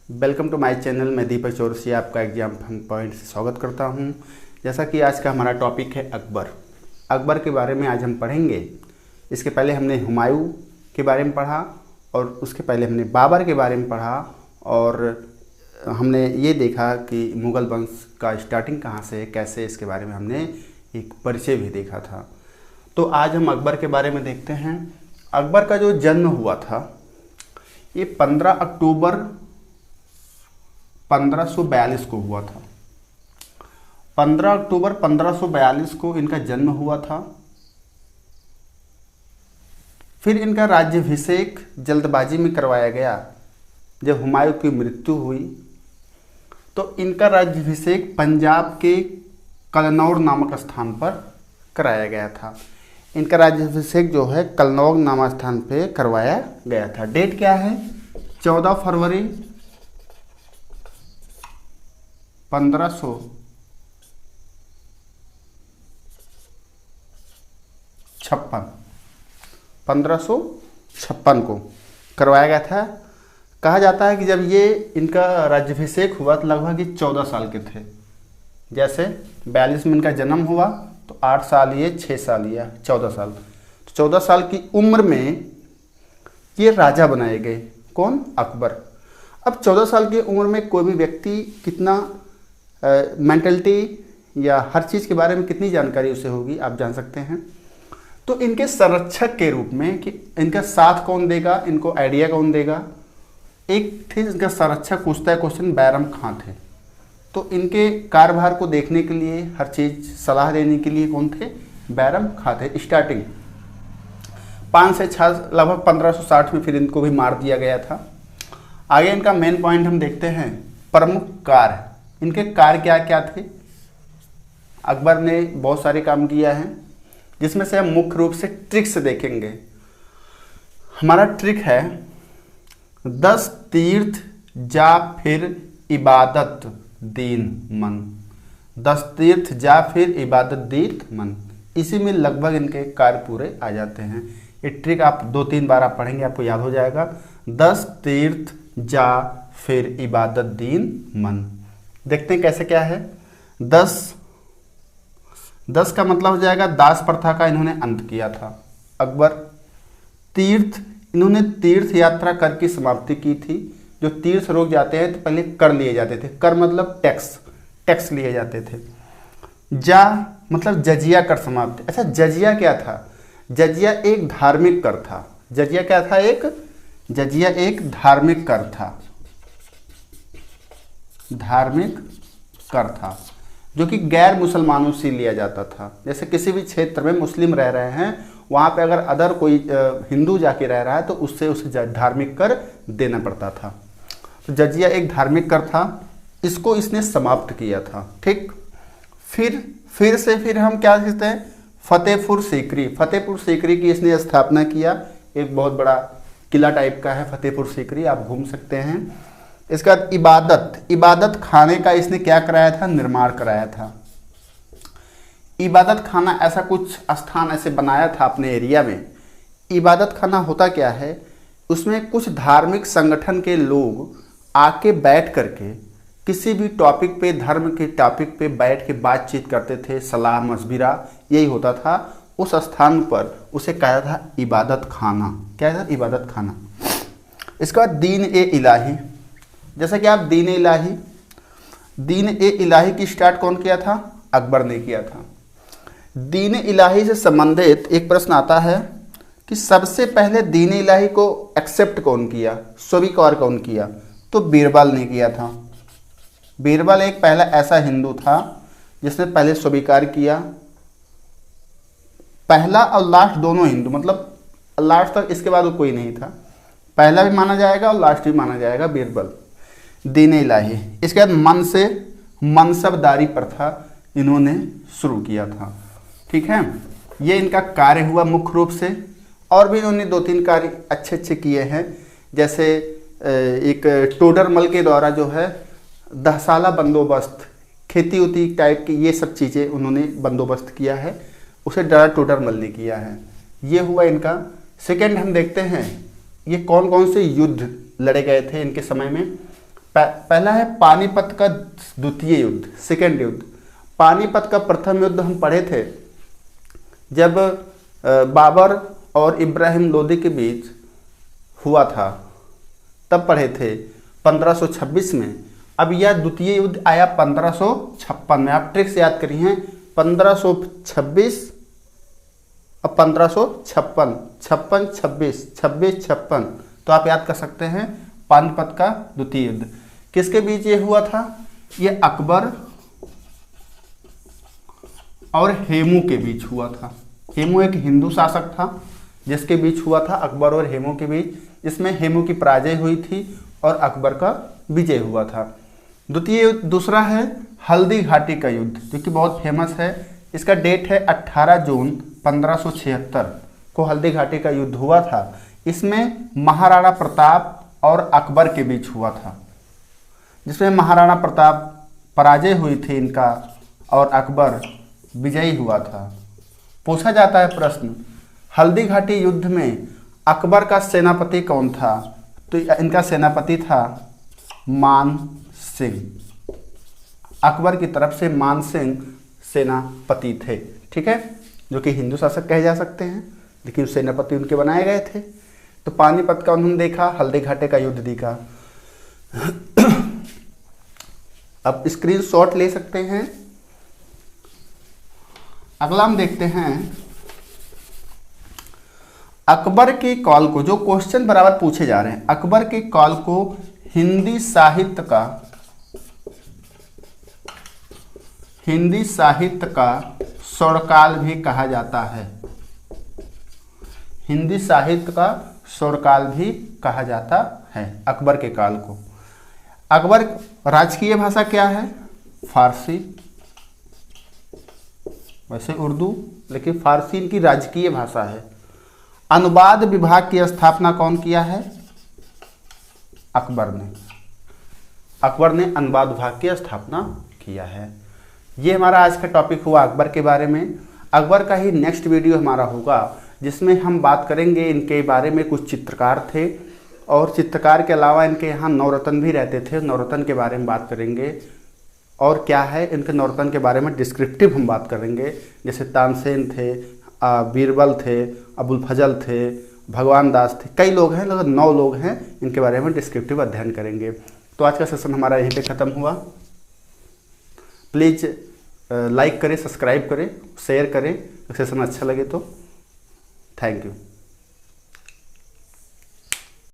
Welcome to my channel. मैं दीपक चौरसिया आपका exam fun point से स्वागत करता हूं। जैसा कि आज का हमारा टॉपिक है अकबर के बारे में आज हम पढ़ेंगे। इसके पहले हमने हुमायूं के बारे में पढ़ा और उसके पहले हमने बाबर के बारे में पढ़ा और हमने ये देखा कि मुग़ल वंश का स्टार्टिंग कहाँ से है, कैसे, इसके बारे में हमने एक परिचय भी देखा था। तो आज हम अकबर के बारे में देखते हैं। अकबर का जो जन्म हुआ था ये 15 अक्टूबर 1542 को हुआ था। 15 अक्टूबर 1542 को इनका जन्म हुआ था। फिर इनका राज्याभिषेक जल्दबाजी में करवाया गया। जब हुमायूं की मृत्यु हुई तो इनका राज्याभिषेक पंजाब के कलनौर नामक स्थान पर कराया गया था। इनका राज्याभिषेक जो है कलनौर नामक स्थान पे करवाया गया था। डेट क्या है? 14 फरवरी 1556 को करवाया गया था। कहा जाता है कि जब ये इनका राज्याभिषेक हुआ तो लगभग ये 14 साल के थे। जैसे 42 में इनका जन्म हुआ तो 8 साल ये, 6 साल या 14 साल। तो 14 साल की उम्र में ये राजा बनाए गए। कौन? अकबर। अब 14 साल की उम्र में कोई भी व्यक्ति कितना मेंटलिटी या हर चीज़ के बारे में कितनी जानकारी उसे होगी, आप जान सकते हैं। तो इनके संरक्षक के रूप में कि इनका साथ कौन देगा, इनको आइडिया कौन देगा, एक थे इनका संरक्षक, पूछता है क्वेश्चन, बैरम खां थे। तो इनके कार्यभार को देखने के लिए, हर चीज़ सलाह देने के लिए कौन थे? बैरम खां थे। स्टार्टिंग 5 से 6 लगभग 1560 में फिर इनको भी मार दिया गया था। आगे इनका मेन पॉइंट हम देखते हैं, प्रमुख कार्य। इनके कार्य क्या क्या थे? अकबर ने बहुत सारे काम किया है जिसमें से हम मुख्य रूप से ट्रिक्स देखेंगे। हमारा ट्रिक है 10 तीर्थ जा फिर इबादत दीन मन। 10 तीर्थ जा फिर इबादत दीन मन, इसी में लगभग इनके कार्य पूरे आ जाते हैं। ये ट्रिक आप 2-3 बार आप पढ़ेंगे आपको याद हो जाएगा। 10 तीर्थ जा फिर इबादत दीन मन। देखते हैं कैसे क्या है। 10 का मतलब हो जाएगा दास प्रथा का इन्होंने अंत किया था अकबर। तीर्थ, इन्होंने तीर्थ यात्रा कर की समाप्ति की थी। जो तीर्थ रोक जाते हैं तो पहले कर लिए जाते थे। कर मतलब टैक्स लिए जाते थे। जा मतलब जजिया कर समाप्ति। अच्छा, जजिया क्या था? जजिया एक धार्मिक कर था। जजिया क्या था? जजिया एक धार्मिक कर था। धार्मिक कर था जो कि गैर मुसलमानों से लिया जाता था। जैसे किसी भी क्षेत्र में मुस्लिम रह रहे हैं, वहाँ पे अगर अदर कोई हिंदू जाके रह रहा है तो उससे उसे धार्मिक कर देना पड़ता था। तो जजिया एक धार्मिक कर था, इसको इसने समाप्त किया था। ठीक, फिर हम क्या कहते हैं? फतेहपुर सीकरी। फतेहपुर सीकरी की इसने स्थापना किया। एक बहुत बड़ा किला टाइप का है फतेहपुर सीकरी, आप घूम सकते हैं। इसका इबादत खाने का इसने क्या कराया था? निर्माण कराया था। इबादत खाना ऐसा कुछ स्थान ऐसे बनाया था अपने एरिया में। इबादत खाना होता क्या है? उसमें कुछ धार्मिक संगठन के लोग आके बैठ करके किसी भी टॉपिक पे, धर्म के टॉपिक पे बैठ के बातचीत करते थे, सलाह मशविरा यही होता था। उस स्थान पर उसे कहा था इबादत खाना। क्या था? इबादत खाना। इसका दीन ए इलाही। जैसा कि आप दीन ए इलाही की स्टार्ट कौन किया था? अकबर ने किया था। दीन इलाही से संबंधित एक प्रश्न आता है कि सबसे पहले दीन इलाही को एक्सेप्ट कौन किया, स्वीकार कौन किया? तो बीरबल ने किया था। बीरबल एक पहला ऐसा हिंदू था जिसने पहले स्वीकार किया। पहला और लास्ट दोनों हिंदू, मतलब लास्ट तक, इसके बाद कोई नहीं था। पहला भी माना जाएगा और लास्ट भी माना जाएगा बीरबल। दीन इलाही। इसके बाद मन से मनसबदारी प्रथा इन्होंने शुरू किया था। ठीक है, ये इनका कार्य हुआ मुख्य रूप से। और भी इन्होंने 2-3 कार्य अच्छे किए हैं। जैसे एक टोडरमल के द्वारा जो है दहसाला बंदोबस्त, खेती उती टाइप की ये सब चीज़ें उन्होंने बंदोबस्त किया है, उसे डरा टोडरमल ने किया है। ये हुआ इनका। सेकेंड हम देखते हैं ये कौन कौन से युद्ध लड़े गए थे इनके समय में। पहला है पानीपत का द्वितीय युद्ध, सेकेंड युद्ध। पानीपत का प्रथम युद्ध हम पढ़े थे जब बाबर और इब्राहिम लोदी के बीच हुआ था, तब पढ़े थे 1526 में। अब यह द्वितीय युद्ध आया 1556 में। आप ट्रिक से याद करिए हैं, 1526 और 1556, 56 26 26 56, तो आप याद कर सकते हैं पानीपत का द्वितीय युद्ध किसके बीच ये हुआ था? ये अकबर और हेमू के बीच हुआ था। हेमू एक हिंदू शासक था जिसके बीच हुआ था, अकबर और हेमू के बीच, जिसमें हेमू की पराजय हुई थी और अकबर का विजय हुआ था। द्वितीय युद्ध दूसरा है हल्दी घाटी का युद्ध, जो कि बहुत फेमस है। इसका डेट है 18 जून 1576 को हल्दी घाटी का युद्ध हुआ था। इसमें महाराणा प्रताप और अकबर के बीच हुआ था, जिसमें महाराणा प्रताप पराजय हुई थी इनका और अकबर विजयी हुआ था। पूछा जाता है प्रश्न, हल्दी घाटी युद्ध में अकबर का सेनापति कौन था? तो इनका सेनापति था मान सिंह। अकबर की तरफ से मान सिंह सेनापति थे, ठीक है, जो कि हिंदू शासक कहे जा सकते हैं, लेकिन सेनापति उनके बनाए गए थे। तो पानीपत का उन्होंने देखा, हल्दी घाटी का युद्ध देखा। अब स्क्रीनशॉट ले सकते हैं। अगला हम देखते हैं अकबर के काल को, जो क्वेश्चन बराबर पूछे जा रहे हैं, अकबर के काल को हिंदी साहित्य का स्वर्णकाल भी कहा जाता है। हिंदी साहित्य का स्वर्णकाल भी कहा जाता है अकबर के काल को। अकबर राजकीय भाषा क्या है? फारसी, वैसे उर्दू, लेकिन फारसी इनकी राजकीय भाषा है। अनुवाद विभाग की स्थापना कौन किया है? अकबर ने। अकबर ने अनुवाद विभाग की स्थापना किया है। ये हमारा आज का टॉपिक हुआ अकबर के बारे में। अकबर का ही नेक्स्ट वीडियो हमारा होगा जिसमें हम बात करेंगे इनके बारे में। कुछ चित्रकार थे और चित्रकार के अलावा इनके यहाँ नवरत्न भी रहते थे, नवरत्न के बारे में बात करेंगे। और क्या है इनके नवरत्न के बारे में डिस्क्रिप्टिव हम बात करेंगे, जैसे तानसेन थे, बीरबल थे, अबुल फजल थे, भगवान दास थे, कई लोग हैं, लगभग 9 लोग हैं। इनके बारे में डिस्क्रिप्टिव अध्ययन करेंगे। तो आज का सेशन हमारा यहीं पे ख़त्म हुआ। प्लीज़ लाइक करें, सब्सक्राइब करें, शेयर करें। सेशन अच्छा लगे तो थैंक यू।